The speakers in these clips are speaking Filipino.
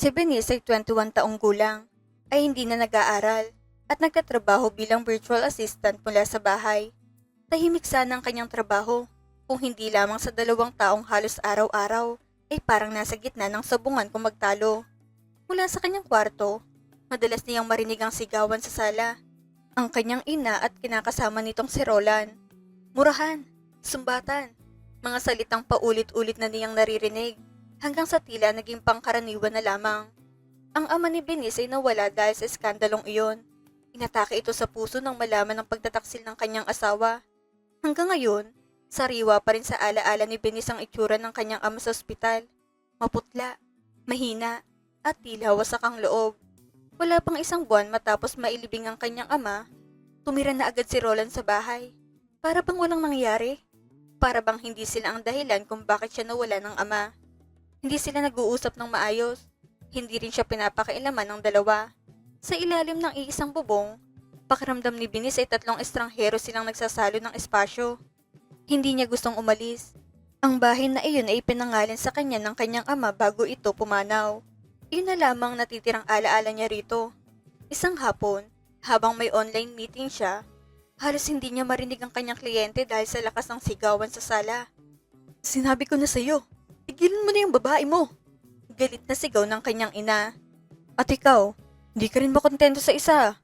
Si Benice ay 21 taong gulang, ay hindi na nag-aaral at nagtatrabaho bilang virtual assistant mula sa bahay. Tahimik sana ang kanyang trabaho, kung hindi lamang sa 2 taong halos araw-araw ay parang nasa gitna ng sabungan kung magtalo. Mula sa kanyang kwarto, madalas niyang marinig ang sigawan sa sala. Ang kanyang ina at kinakasama nitong si Roland. Murahan, sumbatan, mga salitang paulit-ulit na niyang naririnig hanggang sa tila naging pangkaraniwan na lamang. Ang ama ni Benice ay nawala dahil sa iskandalong iyon. Inatake ito sa puso nang malaman ng pagtataksil ng kanyang asawa. Hanggang ngayon, sariwa pa rin sa alaala ni Benice ang itsura ng kanyang ama sa ospital. Maputla, mahina, at tila wasak ang loob. Wala pang 1 buwan matapos mailibing ang kanyang ama, tumira na agad si Roland sa bahay. Para bang walang nangyari? Para bang hindi sila ang dahilan kung bakit siya nawala ng ama? Hindi sila nag-uusap ng maayos. Hindi rin siya pinapakailaman ng dalawa. Sa ilalim ng iisang bubong, pakiramdam ni Benice ay 3 estranghero silang nagsasalo ng espasyo. Hindi niya gustong umalis. Ang bahay na iyon ay pinangalan sa kanya ng kanyang ama bago ito pumanaw. Iyon na lamang natitirang alaala niya rito. Isang hapon, habang may online meeting siya, halos hindi niya marinig ang kanyang kliyente dahil sa lakas ng sigawan sa sala. Sinabi ko na sa'yo, tigilan mo na yung babae mo. Galit na sigaw ng kanyang ina. At ikaw, hindi ka rin makontento sa isa.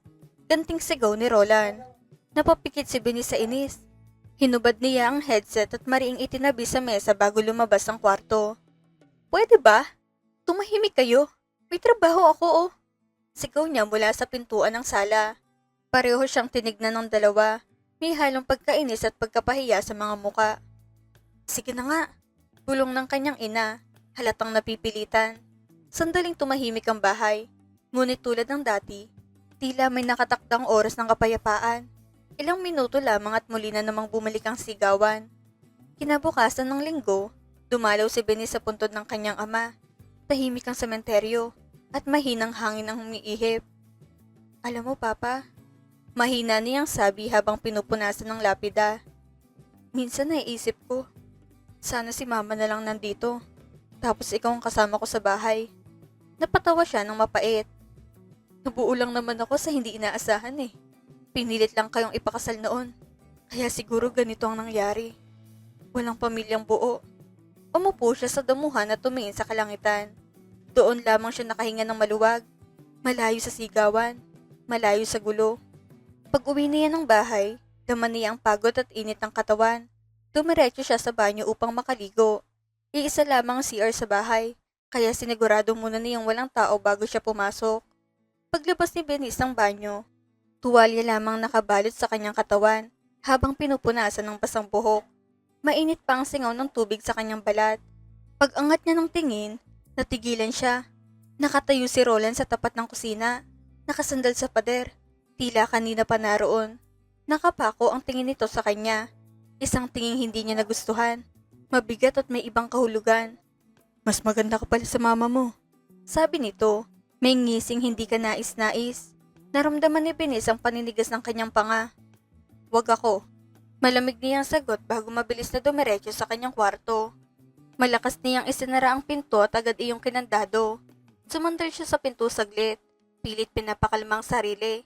Ganting sigaw ni Roland. Napapikit si Benice sa inis. Hinubad niya ang headset at mariing itinabi sa mesa bago lumabas ang kwarto. Pwede ba? Tumahimik kayo. May trabaho ako oh. Sigaw niya mula sa pintuan ng sala. Pareho siyang tinignan ng dalawa. May halong pagkainis at pagkapahiya sa mga muka. Sige na nga. Bulong ng kanyang ina. Halatang napipilitan. Sandaling tumahimik ang bahay. Ngunit tulad ng dati, tila may nakatakdang oras ng kapayapaan. Ilang minuto lamang at muli na namang bumalik ang sigawan. Kinabukasan ng linggo, dumalaw si Benice sa puntod ng kanyang ama. Tahimik ang sementeryo at mahinang hangin ang humiihip. Alam mo, Papa, mahina niyang sabi habang pinupunasan ng lapida. Minsan naiisip ko, sana si Mama na lang nandito. Tapos ikaw ang kasama ko sa bahay. Napatawa siya ng mapait. Nabuo lang naman ako sa hindi inaasahan eh. Pinilit lang kayong ipakasal noon. Kaya siguro ganito ang nangyari. Walang pamilyang buo. Umupo siya sa damuhan at tumingin sa kalangitan. Doon lamang siya nakahinga ng maluwag. Malayo sa sigawan. Malayo sa gulo. Pag-uwi niya ng bahay, dama niya ang pagod at init ng katawan. Dumiretso siya sa banyo upang makaligo. Iisa lamang ang CR sa bahay, kaya sinigurado muna niyang walang tao bago siya pumasok. Paglabas ni Benice ng banyo, tuwalya lamang nakabalot sa kanyang katawan habang pinupunasan ng basang buhok. Mainit pa ang singaw ng tubig sa kanyang balat. Pag-angat niya ng tingin, natigilan siya. Nakatayo si Roland sa tapat ng kusina, nakasandal sa pader, tila kanina pa naroon. Nakapako ang tingin nito sa kanya, isang tinging hindi niya nagustuhan. Mabigat at may ibang kahulugan. Mas maganda ka pala sa mama mo. Sabi nito, may ngising hindi ka nais-nais. Naramdaman ni Benice ang paninigas ng kanyang panga. Wag ako. Malamig niyang sagot bago mabilis na dumiretso sa kanyang kwarto. Malakas niyang isinara ang pinto at agad iyong kinandado. Sumandal siya sa pinto saglit. Pilit pinapakalma ang sarili.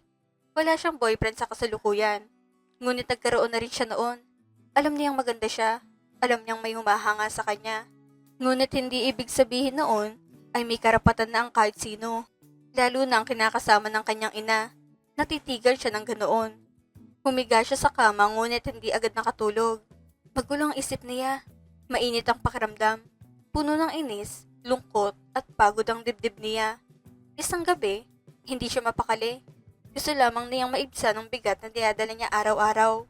Wala siyang boyfriend sa kasalukuyan. Ngunit nagkaroon na rin siya noon. Alam niyang maganda siya. Alam niyang may humahanga sa kanya. Ngunit hindi ibig sabihin noon ay may karapatan na ang kahit sino. Lalo na ang kinakasama ng kanyang ina. Natitigal siya ng ganoon. Humiga siya sa kama ngunit hindi agad nakatulog. Magulo ang isip niya. Mainit ang pakiramdam. Puno ng inis, lungkot at pagod ang dibdib niya. Isang gabi, hindi siya mapakali. Gusto lamang niyang maibsan ang bigat na dinadala niya araw-araw.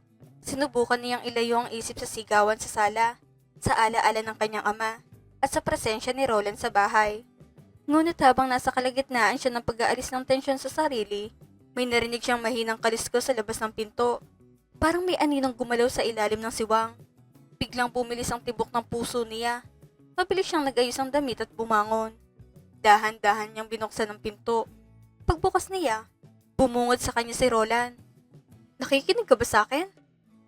Sinubukan niyang ilayo ang isip sa sigawan sa sala, sa alaala ng kanyang ama, at sa presensya ni Roland sa bahay. Ngunit habang nasa kalagitnaan siya ng pag-aalis ng tensyon sa sarili, may narinig siyang mahinang kaliskos sa labas ng pinto. Parang may aninong gumalaw sa ilalim ng siwang. Biglang bumilis ang tibok ng puso niya. Mabilis siyang nag-ayos ng damit at bumangon. Dahan-dahan niyang binuksan ang pinto. Pagbukas niya, bumungad sa kanya si Roland. Nakikinig ka ba sa akin?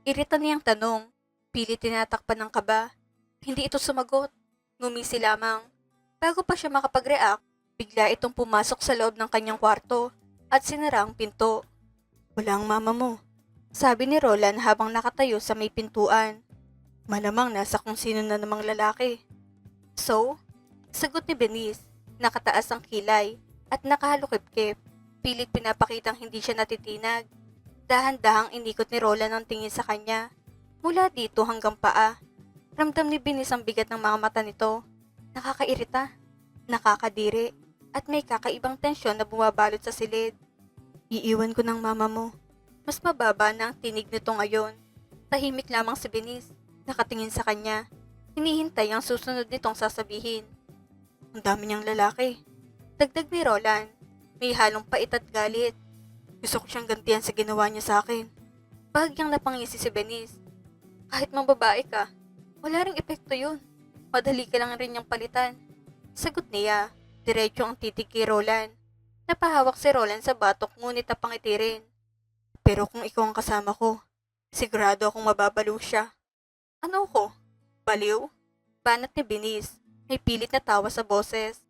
Irita niyang tanong. Pilit tinatakpan ng kaba. Hindi ito sumagot. Ngumisi lamang. Bago pa siya makapag-react, Bigla itong pumasok sa loob ng kanyang kwarto at sinara ang pinto. Wala ang mama mo, sabi ni Roland habang nakatayo sa may pintuan. Malamang nasa kung sino na namang lalaki. So? Sagot ni Benice, nakataas ang kilay at nakahalukip-kip. Pilit pinapakitang hindi siya natitinag. Dahan-dahang inikot ni Roland ang tingin sa kanya. Mula dito hanggang paa. Ramdam ni Benice ang bigat ng mga mata nito. Nakakairita, nakakadiri, at may kakaibang tensyon na bumabalot sa silid. Iiwan ko ng mama mo. Mas mababa na ang tinig nito ngayon. Tahimik lamang si Benice, nakatingin sa kanya. Hinihintay ang susunod nitong sasabihin. Ang dami niyang lalaki. Dagdag ni Roland, may halong pait at galit. Gusto ko siyang gantihan sa ginawa niya sa akin. Bahagyang napangisi si Benice. Kahit mang babae ka, wala ring epekto yun. Madali ka lang rin niyang palitan. Sagot niya, diretso ang titig kay Roland. Napahawak si Roland sa batok ngunit napangiti rin. Pero kung ikaw ang kasama ko, sigurado akong mababaliw siya. Ano ko? Baliw? Banat ni Benice, may pilit na tawa sa boses.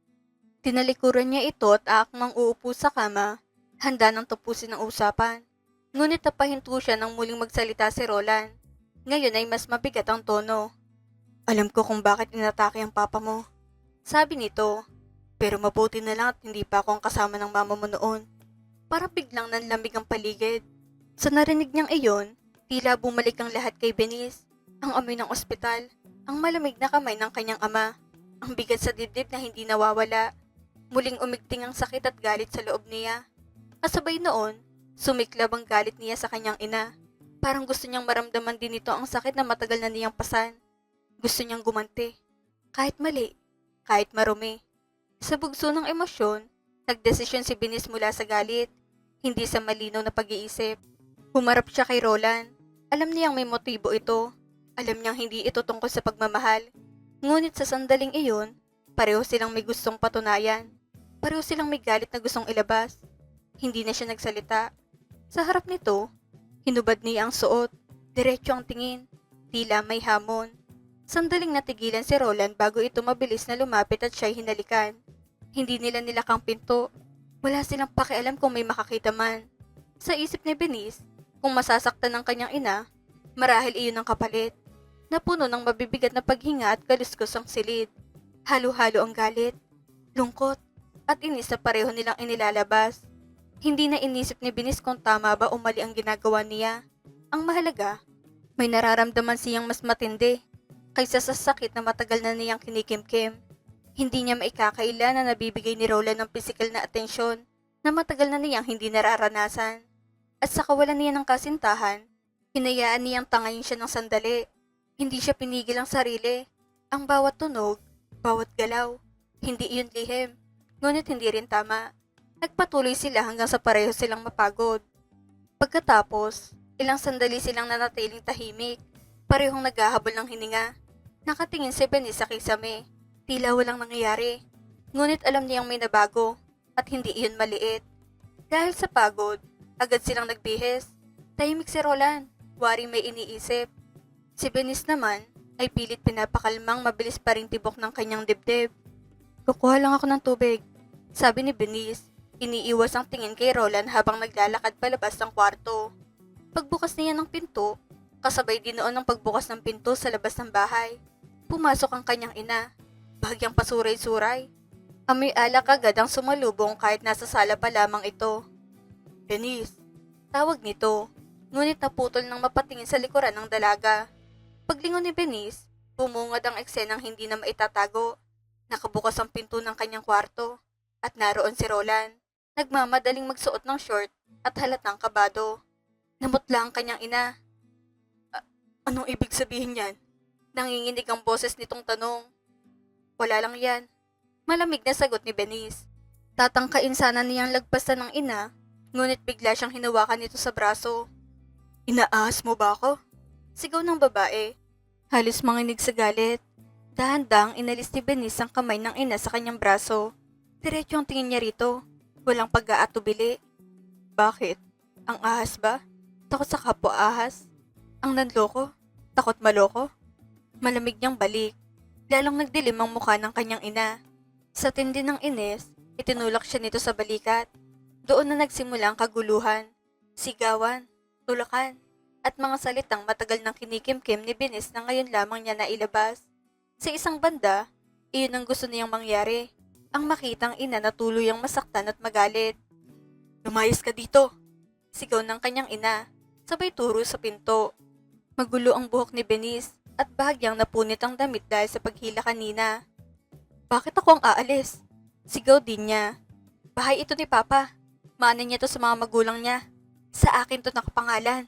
Tinalikuran niya ito at aakmang uupo sa kama, handa nang tapusin ang usapan. Ngunit napahinto siya nang muling magsalita si Roland. Ngayon ay mas mabigat ang tono. Alam ko kung bakit inatake ang papa mo. Sabi nito, pero mabuti na lang at hindi pa ako ang kasama ng mama mo noon. Parang biglang nanlamig ang paligid. Sa narinig niyang iyon, tila bumalik ang lahat kay Benice. Ang amoy ng ospital, ang malamig na kamay ng kanyang ama, ang bigat sa dibdib na hindi nawawala. Muling umigting ang sakit at galit sa loob niya. Kasabay noon, sumiklab ang galit niya sa kanyang ina. Parang gusto niyang maramdaman din ito ang sakit na matagal na niyang pasan. Gusto niyang gumanti. Kahit mali, kahit marumi. Sa bugso ng emosyon, nagdesisyon si Benice mula sa galit, hindi sa malinaw na pag-iisip. Humarap siya kay Roland. Alam niyang may motibo ito. Alam niyang hindi ito tungkol sa pagmamahal. Ngunit sa sandaling iyon, pareho silang may gustong patunayan. Pareho silang may galit na gustong ilabas. Hindi na siya nagsalita. Sa harap nito, hinubad niya ang suot. Diretso ang tingin. Tila may hamon. Sandaling natigilan si Roland bago ito mabilis na lumapit at siya'y hinalikan. Hindi nila nilakang pinto. Wala silang pakialam kung may makakita man. Sa isip ni Benice, kung masasaktan ng kanyang ina, marahil iyon ang kapalit. Napuno ng mabibigat na paghinga at kaluskos ang silid. Halo-halo ang galit, lungkot, at inis na pareho nilang inilalabas. Hindi na inisip ni Benice kung tama ba o mali ang ginagawa niya. Ang mahalaga, may nararamdaman siyang mas matindi kaysa sa sakit na matagal na niyang kinikimkim. Hindi niya maikakaila na nabibigay ni Roland ng pisikal na atensyon na matagal na niyang hindi nararanasan. At sa kawalan niya ng kasintahan, hinayaan niyang tangayin siya ng sandali. Hindi siya pinigil ang sarili. Ang bawat tunog, bawat galaw, hindi iyon lihim, ngunit hindi rin tama. Nagpatuloy sila hanggang sa pareho silang mapagod. Pagkatapos, ilang sandali silang nanatiling tahimik, parehong naghahabol ng hininga. Nakatingin si Benice sa kisame, tila walang nangyayari, ngunit alam niyang may nabago at hindi iyon maliit. Dahil sa pagod, agad silang nagbihis. Tahimik si Roland, waring may iniisip. Si Benice naman ay pilit pinapakalmang mabilis pa ring tibok ng kanyang dibdib. Kukuha lang ako ng tubig, sabi ni Benice. Iniiwas ang tingin kay Roland habang naglalakad palabas ng kwarto. Pagbukas niya ng pinto, kasabay din noon ng pagbukas ng pinto sa labas ng bahay. Pumasok ang kanyang ina, bahagyang pasuray-suray. Amoy alak agad ang sumalubong kahit nasa sala pa lamang ito. Benice, tawag nito, ngunit naputol ng mapatingin sa likuran ng dalaga. Paglingon ni Benice, bumungad ang eksenang hindi na maitatago. Nakabukas ang pinto ng kanyang kwarto at naroon si Roland, nagmamadaling magsuot ng short at halatang kabado. Namutla ang kanyang ina. Anong ibig sabihin yan? Nanginginig ang boses nitong tanong. Wala lang yan. Malamig na sagot ni Benice. Tatangkain sana niyang lagpasan ng ina, ngunit bigla siyang hinawakan nito sa braso. Inaahas mo ba ako? Sigaw ng babae. Halos manginig sa galit. Dahan-dahang inalis ni Benice ang kamay ng ina sa kanyang braso. Diretso ang tingin niya rito. Walang pag-aatubili. Bakit? Ang ahas ba? Takot sa kapwa ahas? Ang nanloko? Takot maloko? Malamig niyang balik. Lalong nagdilim ang mukha ng kanyang ina. Sa tindi ng inis, Itinulak siya nito sa balikat. Doon na nagsimula ang kaguluhan, sigawan, tulakan, at mga salitang matagal nang kinikimkim ni Benes na ngayon lamang niya nailabas. Sa isang banda, iyon ang gusto niyang mangyari, ang makitang ina na tuluyang masaktan at magalit. Lumayas ka dito! Sigaw ng kanyang ina, sabay turo sa pinto. Magulo ang buhok ni Benis at bahagyang napunit ang damit dahil sa paghila kanina. Bakit ako ang aalis? Sigaw din niya. Bahay ito ni Papa. Maanan niya to sa mga magulang niya. Sa akin to nakapangalan.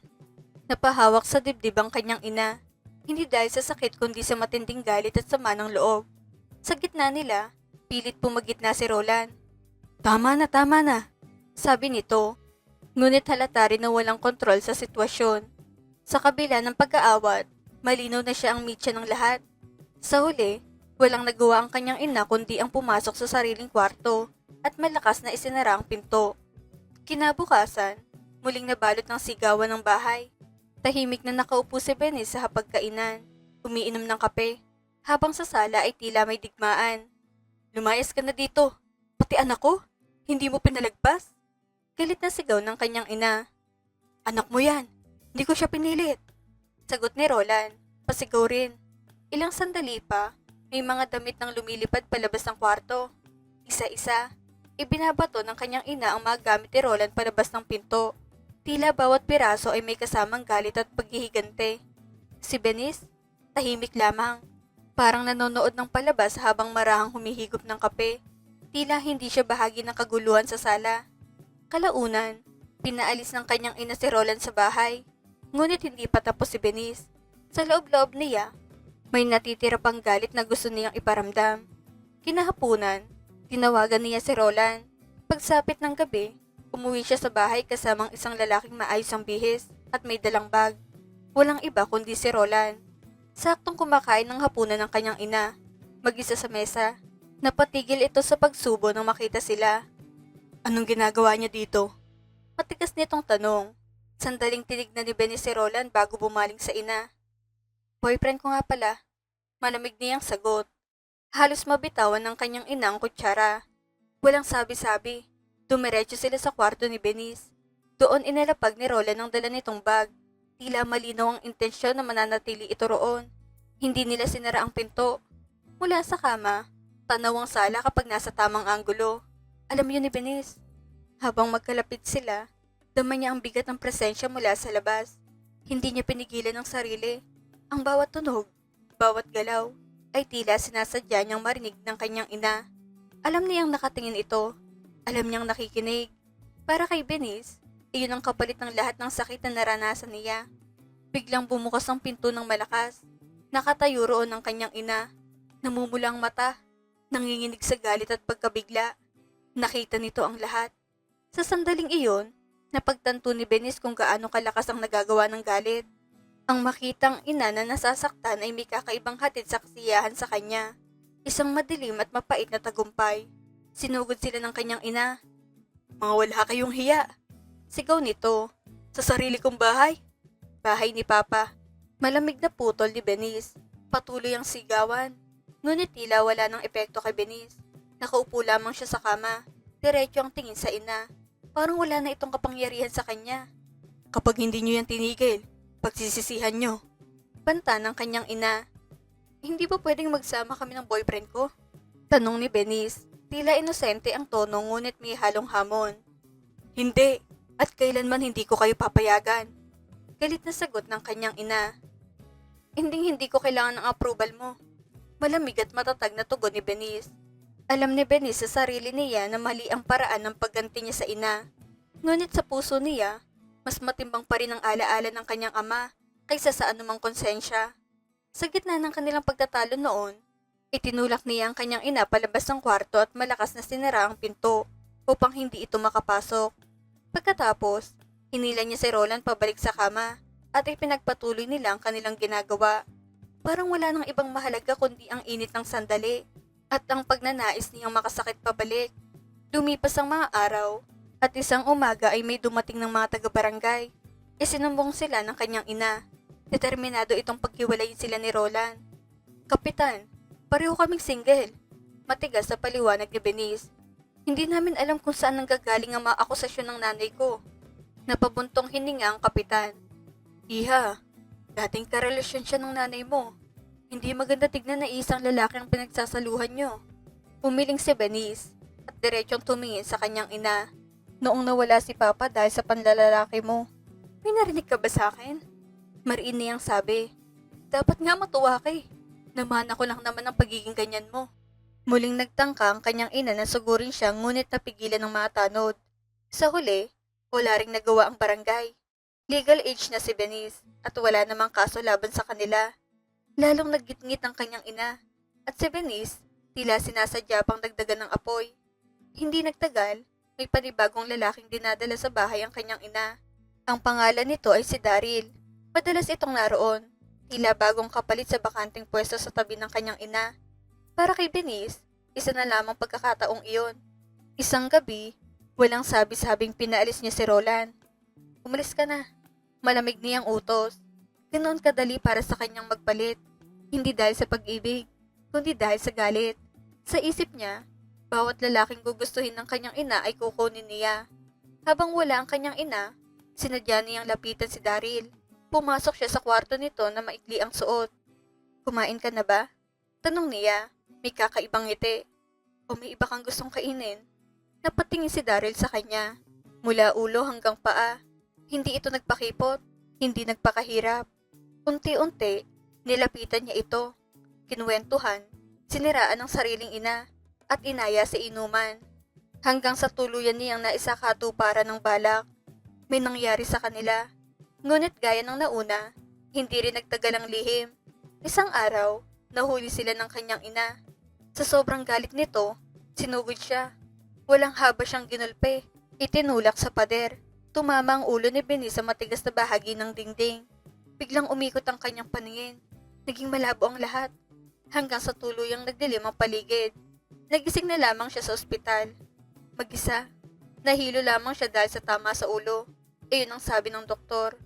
Napahawak sa dibdib ang kanyang ina. Hindi dahil sa sakit kundi sa matinding galit at sama ng loob. Sa gitna nila, pilit pumagitna si Roland. Tama na, sabi nito. Ngunit halata rin na walang kontrol sa sitwasyon. Sa kabila ng pag-aawat, malinaw na siya ang mitya ng lahat. Sa huli, walang nagawa ang kanyang ina kundi ang pumasok sa sariling kwarto at malakas na isinara ang pinto. Kinabukasan, muling nabalot ng sigawan ng bahay. Tahimik na nakaupo si Benny sa hapagkainan, umiinom ng kape, habang sa sala ay tila may digmaan. Lumayas ka na dito, pati anak ko, hindi mo pinalagpas? Galit na sigaw ng kanyang ina. Anak mo yan, hindi ko siya pinilit. Sagot ni Roland, pasigaw rin. Ilang sandali pa, may mga damit nang lumilipad palabas ng kwarto. Isa-isa, ibinabato ng kanyang ina ang mga gamit ni Roland palabas ng pinto. Tila bawat piraso ay may kasamang galit at paghihigante. Si Benis, tahimik lamang. Parang nanonood ng palabas habang marahang humihigop ng kape. Tila hindi siya bahagi ng kaguluhan sa sala. Kalaunan, pinaalis ng kanyang ina si Roland sa bahay. Ngunit hindi pa tapos si Benis. Sa loob-loob niya, may natitira pang galit na gusto niyang iparamdam. Kinahapunan, tinawagan niya si Roland. Pagsapit ng gabi, umuwi siya sa bahay kasamang isang lalaking maayos ang bihis at may dalang bag. Walang iba kundi si Roland. Saktong kumakain ng hapunan ng kanyang ina, mag-isa sa mesa. Napatigil ito sa pagsubo nang makita sila. Anong ginagawa niya dito? Matigas nitong tanong. Sandaling tinignan ni Benny si Roland bago bumaling sa ina. Boyfriend ko nga pala. Malamig niyang sagot. Halos mabitawan ng kanyang ina ang kutsara. Walang sabi-sabi. Dumiretso sila sa kwarto ni Benis. Doon inalapag ni Roland ang dala nitong bag. Tila malinaw ang intensyon na mananatili ito roon. Hindi nila sinara ang pinto. Mula sa kama, tanaw ang sala kapag nasa tamang anggulo. Alam yun ni Benis. Habang magkalapit sila, dama niya ang bigat ng presensya mula sa labas. Hindi niya pinigilan ang sarili. Ang bawat tunog, bawat galaw, ay tila sinasadya niyang marinig ng kanyang ina. Alam niyang nakatingin ito. Alam niyang nakikinig. Para kay Benis, iyon ang kapalit ng lahat ng sakit na naranasan niya. Biglang bumukas ang pinto ng malakas. Nakatayo roon ang kanyang ina. Namumula ang mata. Nanginginig sa galit at pagkabigla. Nakita nito ang lahat. Sa sandaling iyon, napagtanto ni Benis kung gaano kalakas ang nagagawa ng galit. Ang makitang ina na nasasaktan ay may kakaibang hatid sa kasiyahan sa kanya. Isang madilim at mapait na tagumpay. Sinugod sila ng kanyang ina. Mga wala kayong hiya. Sigaw nito. Sa sarili kong bahay? Bahay ni Papa. Malamig na putol ni Benis. Patuloy ang sigawan. Ngunit tila wala ng epekto kay Benis. Nakaupo lamang siya sa kama. Diretso ang tingin sa ina. Parang wala na itong kapangyarihan sa kanya. Kapag hindi niyo yan tinigil, pagsisisihan niyo. Banta ng kanyang ina. Hindi ba pwedeng magsama kami ng boyfriend ko? Tanong ni Benis. Tila inosente ang tono ngunit may halong hamon. Hindi, at kailanman hindi ko kayo papayagan. Galit na sagot ng kanyang ina. Hindi ko kailangan ng approval mo. Malamig at matatag na tugon ni Benis. Alam ni Benis sa sarili niya na mali ang paraan ng pagganti niya sa ina. Ngunit sa puso niya, mas matimbang pa rin ang alaala ng kanyang ama kaysa sa anumang konsensya. Sa gitna ng kanilang pagtatalo noon, itinulak niya ang kanyang ina palabas ng kwarto at malakas na sinara ang pinto upang hindi ito makapasok. Pagkatapos, hinila niya si Roland pabalik sa kama at ipinagpatuloy nila ang kanilang ginagawa. Parang wala nang ibang mahalaga kundi ang init ng sandali at ang pagnanais niyang makasakit pabalik. Lumipas ang mga araw at isang umaga ay may dumating ng mga taga-barangay. Isinumbong sila ng kanyang ina. Determinado itong paghiwalayin sila ni Roland. Kapitan, pareho kaming single. Matigas sa paliwanag ni Benis. Hindi namin alam kung saan nanggagaling ang mga akusasyon ng nanay ko. Napabuntong hininga ang kapitan. Iha, dating karelasyon siya ng nanay mo. Hindi maganda tignan na isang lalaki ang pinagsasaluhan nyo. Umiling si Benice at diretsong tumingin sa kanyang ina. Noong nawala si Papa dahil sa panlalalaki mo. May narinig ka ba sa akin? Mariin niyang sabi. Dapat nga matuwa ka eh. Namana ko lang naman ang pagiging ganyan mo. Muling nagtangka ang kanyang ina na sugurin siya ngunit napigilan ng mga tanod. Sa huli, wala ring nagawa ang barangay. Legal age na si Benice at wala namang kaso laban sa kanila. Lalong naggitngit ang kanyang ina at si Benice tila sinasadya pang dagdagan ng apoy. Hindi nagtagal, may panibagong lalaking dinadala sa bahay ang kanyang ina. Ang pangalan nito ay si Daryl. Madalas itong naroon, tila bagong kapalit sa bakanting pwesto sa tabi ng kanyang ina. Para kay Benice, isa na lamang pagkakataong iyon. Isang gabi, walang sabi-sabing pinaalis niya si Roland. Umalis ka na. Malamig niyang utos. Ganoon kadali para sa kanyang magpalit. Hindi dahil sa pag-ibig, kundi dahil sa galit. Sa isip niya, bawat lalaking gugustuhin ng kanyang ina ay kukunin niya. Habang wala ang kanyang ina, sinadya niyang lapitan si Daryl. Pumasok siya sa kwarto nito na maikli ang suot. Kumain ka na ba? Tanong niya, may kakaibang ngiti. O may iba kang gustong kainin? Napatingin si Daryl sa kanya. Mula ulo hanggang paa. Hindi ito nagpakipot, hindi nagpakahirap. Unti-unti, nilapitan niya ito. Kinuwentuhan, siniraan ang sariling ina at inaya sa inuman. Hanggang sa tuluyan niyang naisakatuparan ng balak. May nangyari sa kanila. Ngunit gaya ng nauna, hindi rin nagtagal ang lihim. Isang araw, nahuli sila ng kanyang ina. Sa sobrang galit nito, sinugod siya. Walang haba siyang ginulpe. Itinulak sa pader. Tumama ang ulo ni Benice sa matigas na bahagi ng dingding. Biglang umikot ang kanyang paningin. Naging malabo ang lahat. Hanggang sa tuluyang nagdilim ang paligid. Nagising na lamang siya sa ospital. Mag-isa. Nahilo lamang siya dahil sa tama sa ulo. Iyon ang sabi ng doktor.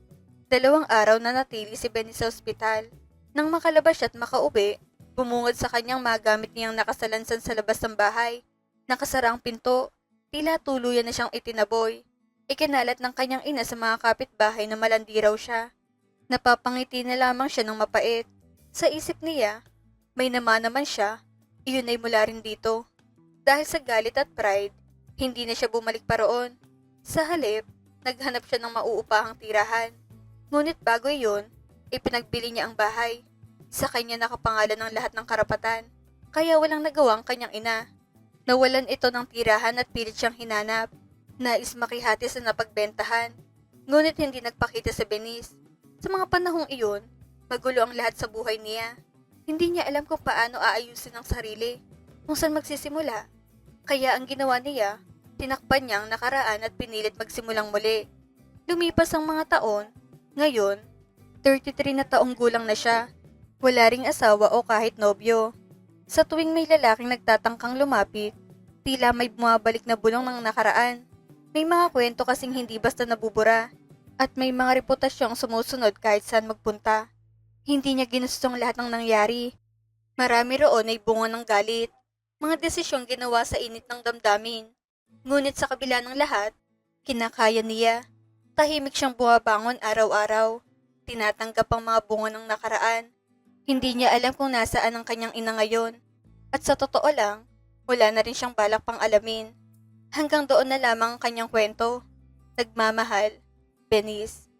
2 araw na natili si Benice sa ospital. Nang makalabas siya at makauwi, bumungad sa kanyang magamit niyang nakasalansan sa labas ng bahay. Nakasara ang pinto. Tila tuluyan na siyang itinaboy. Ikinalat ng kanyang ina sa mga kapitbahay na malandi raw siya. Napapangiti na lamang siya ng mapait. Sa isip niya, may naman naman siya, iyon ay mula rin dito. Dahil sa galit at pride, hindi na siya bumalik pa roon. Sa halip, naghanap siya ng mauupahang tirahan. Ngunit bago iyon, ipinagbili niya ang bahay. Sa kanya nakapangalan ng lahat ng karapatan, kaya walang nagawa ang kanyang ina. Nawalan ito ng tirahan at pilit siyang hinanap. Nais makihati sa napagbentahan, ngunit hindi nagpakita sa Benice. Sa mga panahong iyon, magulo ang lahat sa buhay niya. Hindi niya alam kung paano aayusin ang sarili, kung saan magsisimula. Kaya ang ginawa niya, tinakpan niya ang nakaraan at pinilit magsimulang muli. Lumipas ang mga taon, ngayon, 33 na taong gulang na siya. Wala ring asawa o kahit nobyo. Sa tuwing may lalaking nagtatangkang lumapit, tila may bumabalik na bulong ng nakaraan. May mga kwento kasing hindi basta nabubura at may mga reputasyong sumusunod kahit saan magpunta. Hindi niya ginustong lahat ng nangyari. Marami roon ay bunga ng galit, mga desisyong ginawa sa init ng damdamin. Ngunit sa kabila ng lahat, kinakaya niya. Tahimik siyang bumabangon araw-araw, tinatanggap ang mga bunga ng nakaraan. Hindi niya alam kung nasaan ang kanyang ina ngayon. At sa totoo lang, wala na rin siyang balak pang alamin. Hanggang doon na lamang ang kanyang kwento. Nagmamahal, Benice.